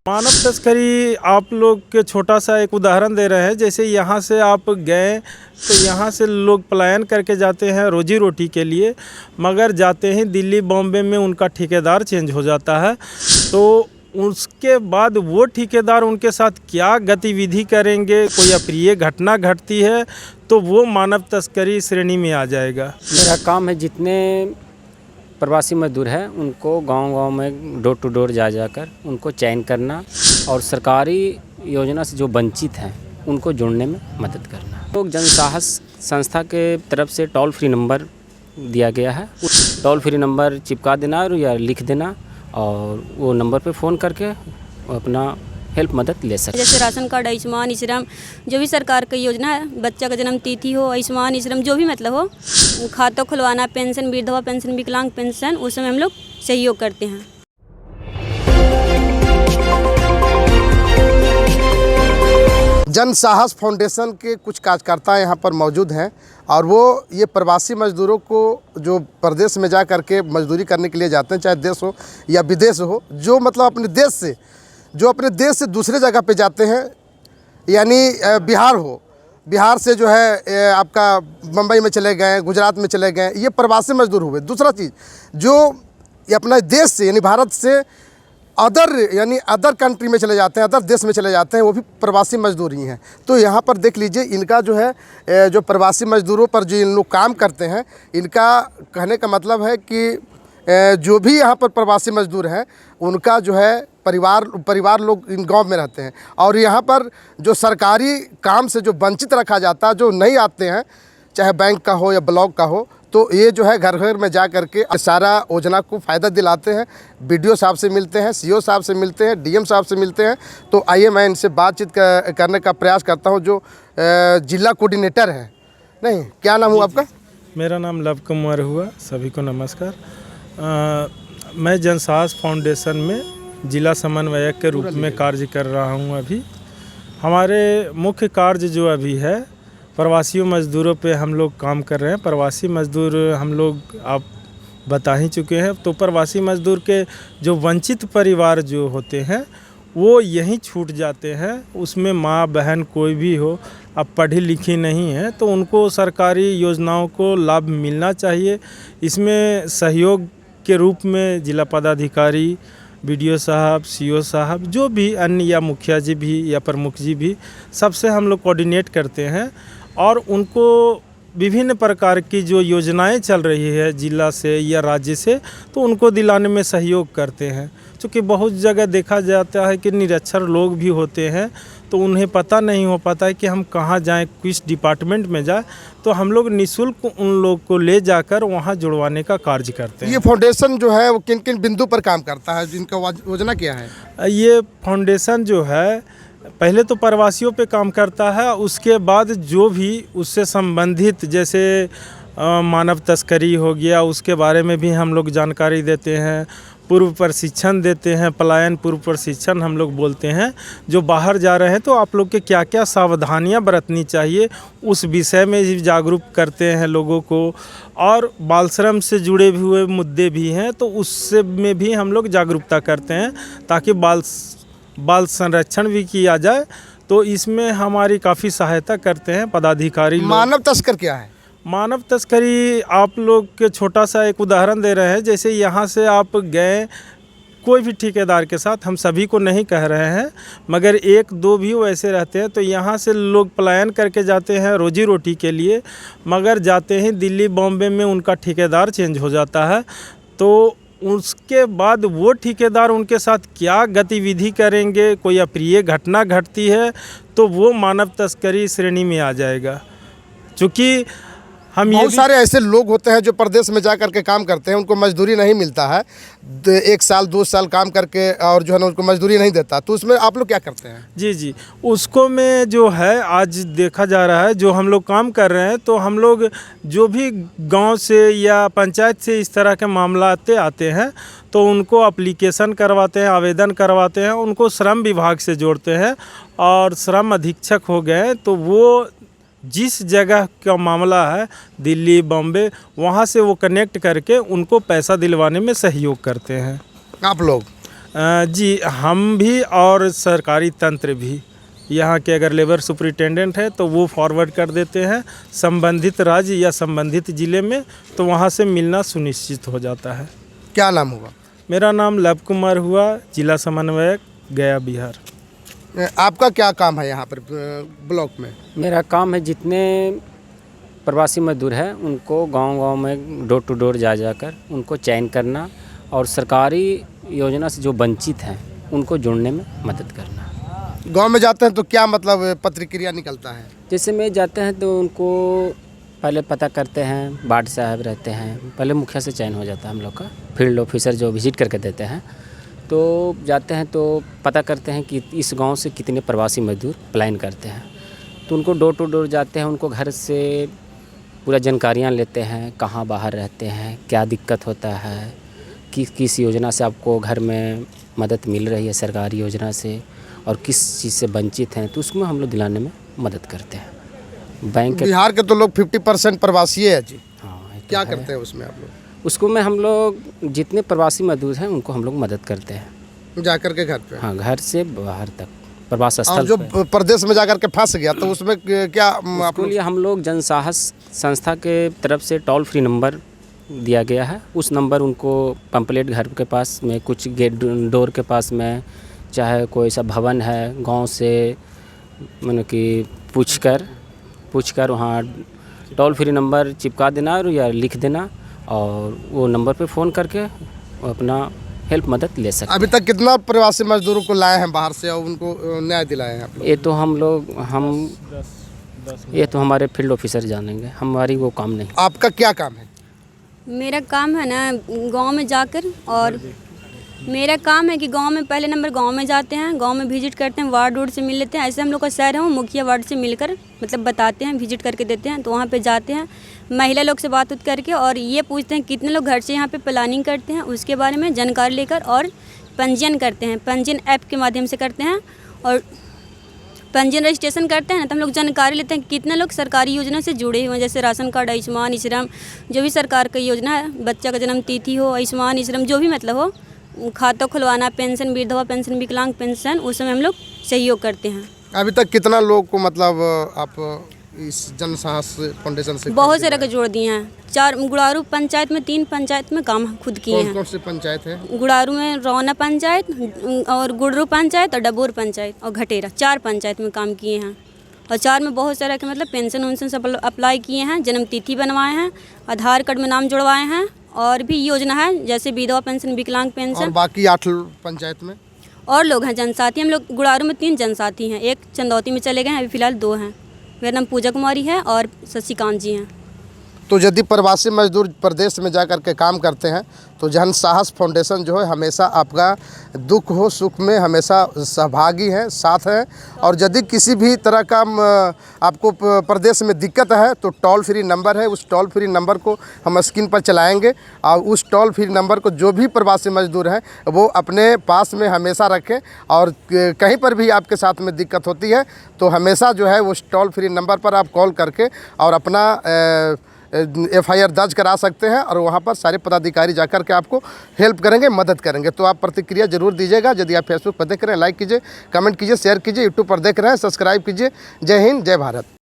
मानव तस्करी आप लोग के छोटा सा एक उदाहरण दे रहे हैं। जैसे यहाँ से आप गए तो यहाँ से लोग पलायन करके जाते हैं रोजी रोटी के लिए, मगर जाते ही दिल्ली बॉम्बे में उनका ठेकेदार चेंज हो जाता है। तो उसके बाद वो ठेकेदार उनके साथ क्या गतिविधि करेंगे, कोई अप्रिय घटना घटती है तो वो मानव तस्करी श्रेणी में आ जाएगा। मेरा काम है जितने प्रवासी मजदूर हैं उनको गांव-गांव में डोर टू डोर जाकर उनको चयन करना और सरकारी योजना से जो वंचित हैं उनको जोड़ने में मदद करना। तो जनसाहस संस्था के तरफ से टोल फ्री नंबर दिया गया है, उस टोल फ्री नंबर चिपका देना या लिख देना और वो नंबर पे फ़ोन करके अपना हेल्प मदद ले सकते। जैसे राशन कार्ड, आयुष्मान श्रम, जो भी सरकार की योजना है, बच्चा का जन्म तिथि हो, आयुष्मान श्रम जो भी मतलब हो, खाता खुलवाना, पेंशन, विधवा पेंशन, विकलांग पेंशन, उस समय हम लोग सहयोग करते हैं। जनसाहस फाउंडेशन के कुछ कार्यकर्ता यहाँ पर मौजूद हैं और वो ये प्रवासी मजदूरों को जो प्रदेश में जा कर के मजदूरी करने के लिए जाते हैं, चाहे देश हो या विदेश हो, जो मतलब अपने देश से दूसरे जगह पे जाते हैं, यानी बिहार से जो है आपका मुंबई में चले गए, गुजरात में चले गए, ये प्रवासी मजदूर हुए। दूसरा चीज़ जो अपना देश से यानी भारत से अदर कंट्री में चले जाते हैं, अदर देश में चले जाते हैं, वो भी प्रवासी मजदूर ही हैं। तो यहाँ पर देख लीजिए इनका जो है जो प्रवासी मजदूरों पर जो इन लोग काम करते हैं, इनका कहने का मतलब है कि जो भी यहाँ पर प्रवासी मजदूर हैं उनका जो है परिवार लोग इन गांव में रहते हैं और यहाँ पर जो सरकारी काम से जो वंचित रखा जाता है, जो नहीं आते हैं, चाहे बैंक का हो या ब्लॉक का हो, तो ये जो है घर घर में जा कर के सारा योजना को फ़ायदा दिलाते हैं। BDO साहब से मिलते हैं, CO साहब से मिलते हैं, DM साहब से मिलते हैं। तो आइए मैं इनसे बातचीत करने का प्रयास करता हूँ, जो जिला कोऑर्डिनेटर है। नहीं, क्या नाम हुआ आपका? मेरा नाम लव कुमार हुआ। सभी को नमस्कार। मैं जनसाहस फाउंडेशन में जिला समन्वयक के रूप में कार्य कर रहा हूँ। अभी हमारे मुख्य कार्य जो अभी है प्रवासी मज़दूरों पे हम लोग काम कर रहे हैं। प्रवासी मज़दूर हम लोग आप बता ही चुके हैं। तो प्रवासी मज़दूर के जो वंचित परिवार जो होते हैं वो यहीं छूट जाते हैं। उसमें माँ बहन कोई भी हो, अब पढ़ी लिखी नहीं है तो उनको सरकारी योजनाओं को लाभ मिलना चाहिए। इसमें सहयोग के रूप में जिला पदाधिकारी, BDO साहब, CO साहब, जो भी अन्य या मुखिया जी भी या प्रमुख जी भी, सबसे हम लोग कोऑर्डिनेट करते हैं और उनको विभिन्न प्रकार की जो योजनाएं चल रही है जिला से या राज्य से, तो उनको दिलाने में सहयोग करते हैं। क्योंकि बहुत जगह देखा जाता है कि निरक्षर लोग भी होते हैं तो उन्हें पता नहीं हो पाता है कि हम कहाँ जाएं, किस डिपार्टमेंट में जाएं, तो हम लोग निःशुल्क उन लोग को ले जाकर वहाँ जुड़वाने का कार्य करते हैं। ये फाउंडेशन जो है वो किन किन बिंदु पर काम करता है, जिनका योजना क्या है? ये फाउंडेशन जो है पहले तो प्रवासियों पे काम करता है, उसके बाद जो भी उससे संबंधित जैसे मानव तस्करी हो गया, उसके बारे में भी हम लोग जानकारी देते हैं, पूर्व प्रशिक्षण देते हैं, पलायन पूर्व प्रशिक्षण हम लोग बोलते हैं। जो बाहर जा रहे हैं तो आप लोग के क्या क्या सावधानियां बरतनी चाहिए उस विषय में भी जागरूक करते हैं लोगों को। और बाल श्रम से जुड़े हुए मुद्दे भी हैं तो उससे में भी हम लोग जागरूकता करते हैं ताकि बाल संरक्षण भी किया जाए। तो इसमें हमारी काफ़ी सहायता करते हैं पदाधिकारी लोग। मानव तस्कर क्या है? मानव तस्करी आप लोग के छोटा सा एक उदाहरण दे रहे हैं। जैसे यहाँ से आप गए कोई भी ठेकेदार के साथ, हम सभी को नहीं कह रहे हैं, मगर एक दो भी वैसे रहते हैं, तो यहाँ से लोग पलायन करके जाते हैं रोजी रोटी के लिए, मगर जाते ही दिल्ली बॉम्बे में उनका ठेकेदार चेंज हो जाता है। तो उसके बाद वो ठेकेदार उनके साथ क्या गतिविधि करेंगे, कोई अप्रिय घटना घटती है तो वो मानव तस्करी श्रेणी में आ जाएगा। चूँकि हम बहुत सारे ऐसे लोग होते हैं जो प्रदेश में जा कर के काम करते हैं, उनको मजदूरी नहीं मिलता है, 1 साल 2 साल काम करके और जो है ना उनको मजदूरी नहीं देता, तो उसमें आप लोग क्या करते हैं? जी, उसको में जो है आज देखा जा रहा है, जो हम लोग काम कर रहे हैं, तो हम लोग जो भी गांव से या पंचायत से इस तरह के मामला आते हैं तो उनको एप्लीकेशन करवाते हैं, आवेदन करवाते हैं, उनको श्रम विभाग से जोड़ते हैं और श्रम अधीक्षक हो गए तो वो जिस जगह का मामला है दिल्ली बॉम्बे, वहाँ से वो कनेक्ट करके उनको पैसा दिलवाने में सहयोग करते हैं। आप लोग जी, हम भी और सरकारी तंत्र भी, यहाँ के अगर लेबर सुपरिटेंडेंट है तो वो फॉरवर्ड कर देते हैं संबंधित राज्य या संबंधित ज़िले में, तो वहाँ से मिलना सुनिश्चित हो जाता है। क्या नाम हुआ? मेरा नाम लव कुमार हुआ, जिला समन्वयक, गया, बिहार। आपका क्या काम है यहाँ पर ब्लॉक में? मेरा काम है जितने प्रवासी मजदूर हैं उनको गांव-गांव में डोर टू डोर जा जाकर उनको चयन करना और सरकारी योजना से जो वंचित हैं उनको जोड़ने में मदद करना। गांव में जाते हैं तो क्या मतलब प्रतिक्रिया निकलता है? जैसे में जाते हैं तो उनको पहले पता करते हैं, वार्ड साहब रहते हैं, पहले मुखिया से चयन हो जाता है हम लोग का, फील्ड ऑफिसर जो विजिट करके देते हैं, तो जाते हैं तो पता करते हैं कि इस गांव से कितने प्रवासी मजदूर पलायन करते हैं, तो उनको डोर टू डोर जाते हैं, उनको घर से पूरा जानकारियाँ लेते हैं, कहाँ बाहर रहते हैं, क्या दिक्कत होता है, किस योजना से आपको घर में मदद मिल रही है सरकारी योजना से, और किस चीज़ से वंचित हैं, तो उसमें हम लोग दिलाने में मदद करते हैं। बैंक बिहार के तो लोग 50% प्रवासी है जी। हाँ, क्या करते हैं उसमें आप लोग? उसको में हम लोग जितने प्रवासी मजदूर हैं उनको हम लोग मदद करते हैं, जाकर के घर पे? हाँ, घर से बाहर तक प्रवास और स्थल जो पे। प्रदेश में जाकर के फंस गया तो उसमें क्या आप उसके लिए हम लोग जनसाहस संस्था के तरफ से टोल फ्री नंबर दिया गया है, उस नंबर उनको पंपलेट घर के पास में, कुछ गेट डोर के पास में, चाहे कोई सा भवन है गांव से, मानो कि पूछकर वहाँ टोल फ्री नंबर चिपका देना या लिख देना, और वो नंबर पे फ़ोन करके वो अपना हेल्प मदद ले सकते हैं। अभी तक कितना प्रवासी मजदूरों को लाए हैं बाहर से और उनको न्याय दिलाए हैं आप लोग? ये तो हमारे फील्ड ऑफिसर जानेंगे, हमारी वो काम नहीं। आपका क्या काम है? मेरा काम है ना गांव में जाकर, और मेरा काम है कि गांव में पहले नंबर गांव में जाते हैं, गांव में विजिट करते हैं, वार्ड से मिल लेते हैं। ऐसे हम लोग का शहर है, वो मुखिया वार्ड से मिलकर मतलब बताते हैं, विजिट करके देते हैं, तो वहाँ पे जाते हैं महिला लोग से बात करके, और ये पूछते हैं कितने लोग घर से यहाँ पे प्लानिंग करते हैं, उसके बारे में जानकारी लेकर और पंजीयन करते हैं। पंजीयन ऐप के माध्यम से करते हैं, और पंजीयन रजिस्ट्रेशन करते हैं ना, तो हम लोग जानकारी लेते हैं कितने लोग सरकारी योजना से जुड़े हुए हैं, जैसे राशन कार्ड, आयुष्मान, श्रम, जो भी सरकार का योजना है, बच्चा का जन्म तिथि हो, आयुष्मान, श्रम, जो भी मतलब हो, खाता खुलवाना, पेंशन, विधवा पेंशन, विकलांग पेंशन, उस समय हम लोग सहयोग करते हैं। अभी तक कितना लोग को मतलब आप इस जनसाहस फाउंडेशन से? बहुत सारे को जोड़ दिए हैं। 4 गुड़ारू पंचायत में, 3 पंचायत में काम खुद किए हैं। कौन सी पंचायत है? गुड़ारू में रौना पंचायत, और गुड़रू पंचायत, और डबोर पंचायत, और घटेरा, 4 पंचायत में काम किए हैं। और 4 में बहुत सारा के मतलब पेंशन वेंशन सब अप्लाई किए हैं, जन्म तिथि बनवाए हैं, आधार कार्ड में नाम जुड़वाए हैं, और भी योजना है जैसे विधवा पेंशन, विकलांग पेंशन। और बाकी 8 पंचायत में और लोग हैं जनसाथी। हम लोग गुड़ारू में 3 जनसाथी हैं, एक चंदौती में चले गए हैं, अभी फ़िलहाल 2 हैं। मेरा नाम पूजा कुमारी है और शशिकांत जी हैं। तो यदि प्रवासी मजदूर प्रदेश में जाकर के काम करते हैं तो जनसाहस फाउंडेशन जो है हमेशा आपका दुख हो सुख में हमेशा सहभागी है, साथ है। और यदि किसी भी तरह का आपको प्रदेश में दिक्कत है तो टोल फ्री नंबर है, उस टोल फ्री नंबर को हम स्क्रीन पर चलाएंगे, और उस टोल फ्री नंबर को जो भी प्रवासी मजदूर हैं वो अपने पास में हमेशा रखें। और कहीं पर भी आपके साथ में दिक्कत होती है तो हमेशा जो है उस टोल फ्री नंबर पर आप कॉल करके और अपना FIR दर्ज करा सकते हैं, और वहाँ पर सारे पदाधिकारी जाकर के आपको हेल्प करेंगे, मदद करेंगे। तो आप प्रतिक्रिया जरूर दीजिएगा। यदि आप फेसबुक पर देख रहे हैं लाइक कीजिए, कमेंट कीजिए, शेयर कीजिए, यूट्यूब पर देख रहे हैं सब्सक्राइब कीजिए। जय हिंद, जय भारत।